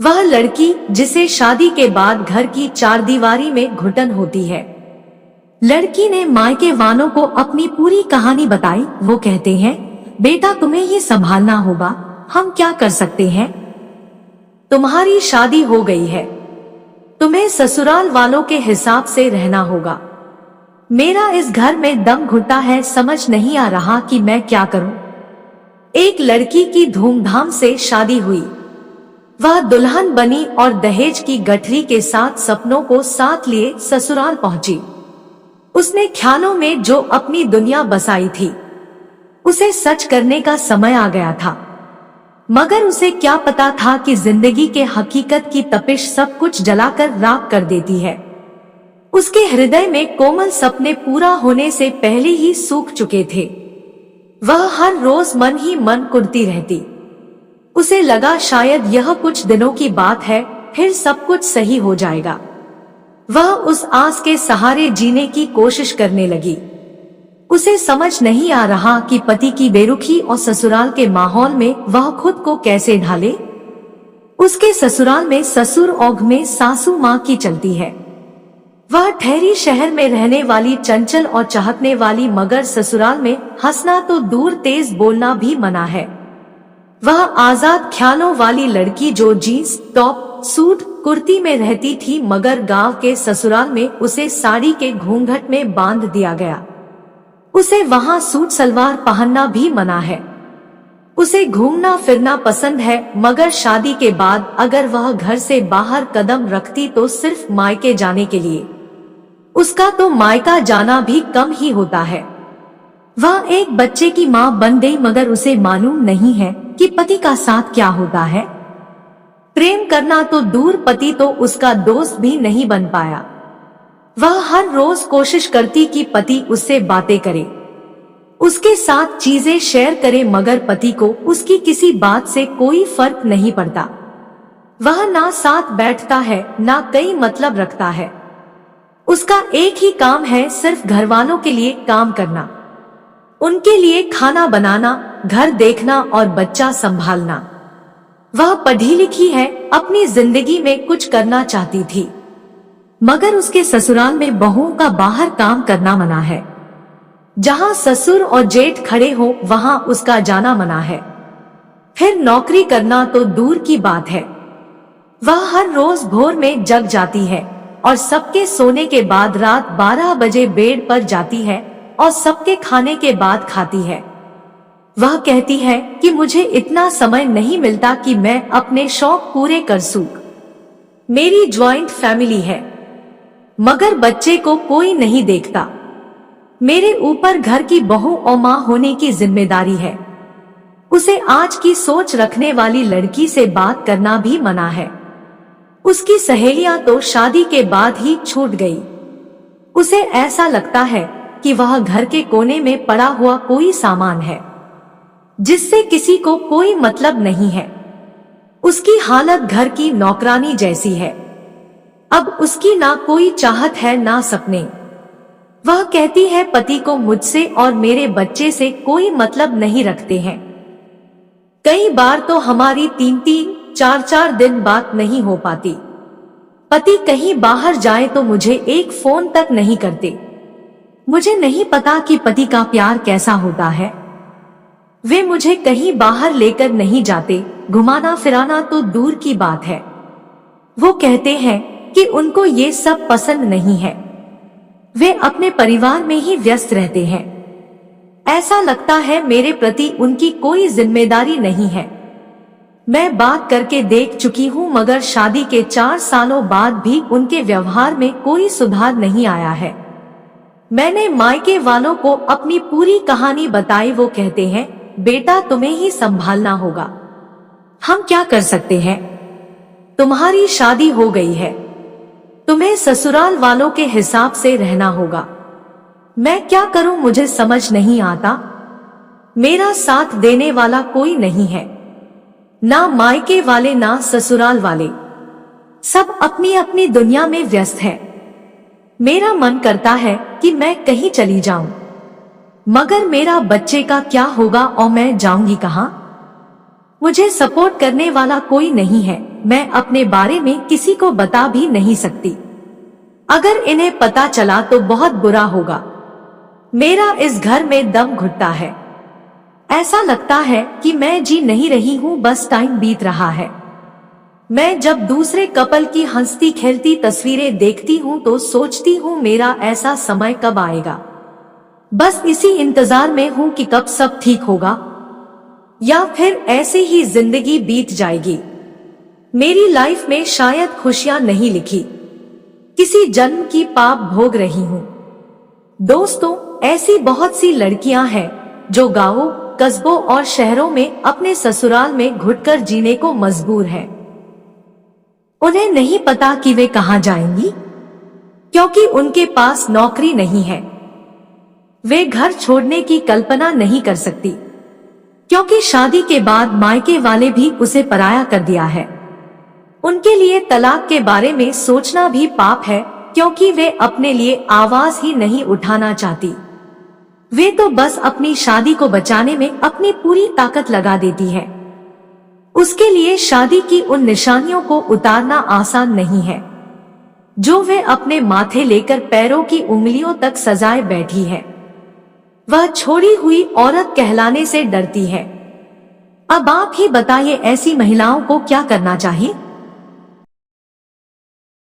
वह लड़की जिसे शादी के बाद घर की चारदीवारी में घुटन होती है। लड़की ने मायके वालों को अपनी पूरी कहानी बताई। वो कहते हैं, बेटा तुम्हें ही संभालना होगा, हम क्या कर सकते हैं। तुम्हारी शादी हो गई है, तुम्हें ससुराल वालों के हिसाब से रहना होगा। मेरा इस घर में दम घुटता है, समझ नहीं आ रहा कि मैं क्या करूं। एक लड़की की धूमधाम से शादी हुई। वह दुल्हन बनी और दहेज की गठरी के साथ सपनों को साथ लिए ससुराल पहुंची। उसने ख्यालों में जो अपनी दुनिया बसाई थी, उसे सच करने का समय आ गया था। मगर उसे क्या पता था कि जिंदगी के हकीकत की तपिश सब कुछ जलाकर राख कर देती है। उसके हृदय में कोमल सपने पूरा होने से पहले ही सूख चुके थे। वह हर रोज मन ही मन कुढ़ती रहती। उसे लगा शायद यह कुछ दिनों की बात है, फिर सब कुछ सही हो जाएगा। वह उस आस के सहारे जीने की कोशिश करने लगी। उसे समझ नहीं आ रहा कि पति की बेरुखी और ससुराल के माहौल में वह खुद को कैसे ढाले। उसके ससुराल में ससुर औघ में सासू माँ की चलती है। वह ठहरी शहर में रहने वाली चंचल और चाहने वाली, मगर ससुराल में हंसना तो दूर तेज बोलना भी मना है। वह आजाद ख्यालों वाली लड़की जो जीन्स टॉप सूट कुर्ती में रहती थी, मगर गांव के ससुराल में उसे साड़ी के घूंघट में बांध दिया गया। उसे वहां सूट सलवार पहनना भी मना है। उसे घूमना फिरना पसंद है, मगर शादी के बाद अगर वह घर से बाहर कदम रखती तो सिर्फ मायके जाने के लिए। उसका तो मायका जाना भी कम ही होता है। वह एक बच्चे की माँ बन गई, मगर उसे मालूम नहीं है कि पति का साथ क्या होता है। प्रेम करना तो दूर, पति तो उसका दोस्त भी नहीं बन पाया। वह हर रोज कोशिश करती कि पति उससे बातें करे, उसके साथ चीजें शेयर करे, मगर पति को उसकी किसी बात से कोई फर्क नहीं पड़ता। वह ना साथ बैठता है, ना कई मतलब रखता है। उसका एक ही काम है, सिर्फ घरवालों के लिए काम करना, उनके लिए खाना बनाना, घर देखना और बच्चा संभालना। वह पढ़ी लिखी है, अपनी जिंदगी में कुछ करना चाहती थी, मगर उसके ससुराल में बहुओं का बाहर काम करना मना है। जहां ससुर और जेठ खड़े हो वहां उसका जाना मना है। फिर नौकरी करना तो दूर की बात है। वह हर रोज भोर में जग जाती है और सबके सोने के बाद रात 12 बजे बेड पर जाती है और सबके खाने के बाद खाती है। वह कहती है कि मुझे इतना समय नहीं मिलता कि मैं अपने शौक पूरे कर सूं। मेरी ज्वाइंट फैमिली है, मगर बच्चे को कोई नहीं देखता। मेरे ऊपर घर की बहू और माँ होने की जिम्मेदारी है। उसे आज की सोच रखने वाली लड़की से बात करना भी मना है। उसकी सहेलियां तो शादी के बाद ही छूट गई। उसे ऐसा लगता है कि वह घर के कोने में पड़ा हुआ कोई सामान है, जिससे किसी को कोई मतलब नहीं है। उसकी हालत घर की नौकरानी जैसी है। अब उसकी ना कोई चाहत है, ना सपने। वह कहती है पति को मुझसे और मेरे बच्चे से कोई मतलब नहीं रखते हैं। कई बार तो हमारी 3-3, 4-4 दिन बात नहीं हो पाती। पति कहीं बाहर जाए तो मुझे एक फोन तक नहीं करते। मुझे नहीं पता कि पति का प्यार कैसा होता है। वे मुझे कहीं बाहर लेकर नहीं जाते, घुमाना फिराना तो दूर की बात है। वो कहते हैं कि उनको ये सब पसंद नहीं है। वे अपने परिवार में ही व्यस्त रहते हैं। ऐसा लगता है मेरे प्रति उनकी कोई जिम्मेदारी नहीं है। मैं बात करके देख चुकी हूँ, मगर शादी के 4 सालों बाद भी उनके व्यवहार में कोई सुधार नहीं आया है। मैंने मायके वालों को अपनी पूरी कहानी बताई। वो कहते हैं, बेटा तुम्हें ही संभालना होगा, हम क्या कर सकते हैं। तुम्हारी शादी हो गई है, तुम्हें ससुराल वालों के हिसाब से रहना होगा। मैं क्या करूं, मुझे समझ नहीं आता। मेरा साथ देने वाला कोई नहीं है, ना मायके वाले ना ससुराल वाले। सब अपनी अपनी दुनिया में व्यस्त है। मेरा मन करता है कि मैं कहीं चली जाऊं, मगर मेरा बच्चे का क्या होगा और मैं जाऊंगी कहां। मुझे सपोर्ट करने वाला कोई नहीं है। मैं अपने बारे में किसी को बता भी नहीं सकती। अगर इन्हें पता चला तो बहुत बुरा होगा। मेरा इस घर में दम घुटता है। ऐसा लगता है कि मैं जी नहीं रही हूँ, बस टाइम बीत रहा है। मैं जब दूसरे कपल की हंसती खेलती तस्वीरें देखती हूँ तो सोचती हूँ मेरा ऐसा समय कब आएगा। बस इसी इंतजार में हूँ कि कब सब ठीक होगा या फिर ऐसे ही जिंदगी बीत जाएगी। मेरी लाइफ में शायद खुशियां नहीं लिखी, किसी जन्म की पाप भोग रही हूँ। दोस्तों, ऐसी बहुत सी लड़कियां हैं जो गांवों, कस्बों और शहरों में अपने ससुराल में घुटकर जीने को मजबूर हैं। उन्हें नहीं पता कि वे कहां जाएंगी, क्योंकि उनके पास नौकरी नहीं है। वे घर छोड़ने की कल्पना नहीं कर सकती, क्योंकि शादी के बाद मायके वाले भी उसे पराया कर दिया है। उनके लिए तलाक के बारे में सोचना भी पाप है, क्योंकि वे अपने लिए आवाज ही नहीं उठाना चाहती। वे तो बस अपनी शादी को बचाने में अपनी पूरी ताकत लगा देती है। उसके लिए शादी की उन निशानियों को उतारना आसान नहीं है जो वे अपने माथे लेकर पैरों की उंगलियों तक सजाए बैठी है। वह छोड़ी हुई औरत कहलाने से डरती है। अब आप ही बताइए, ऐसी महिलाओं को क्या करना चाहिए।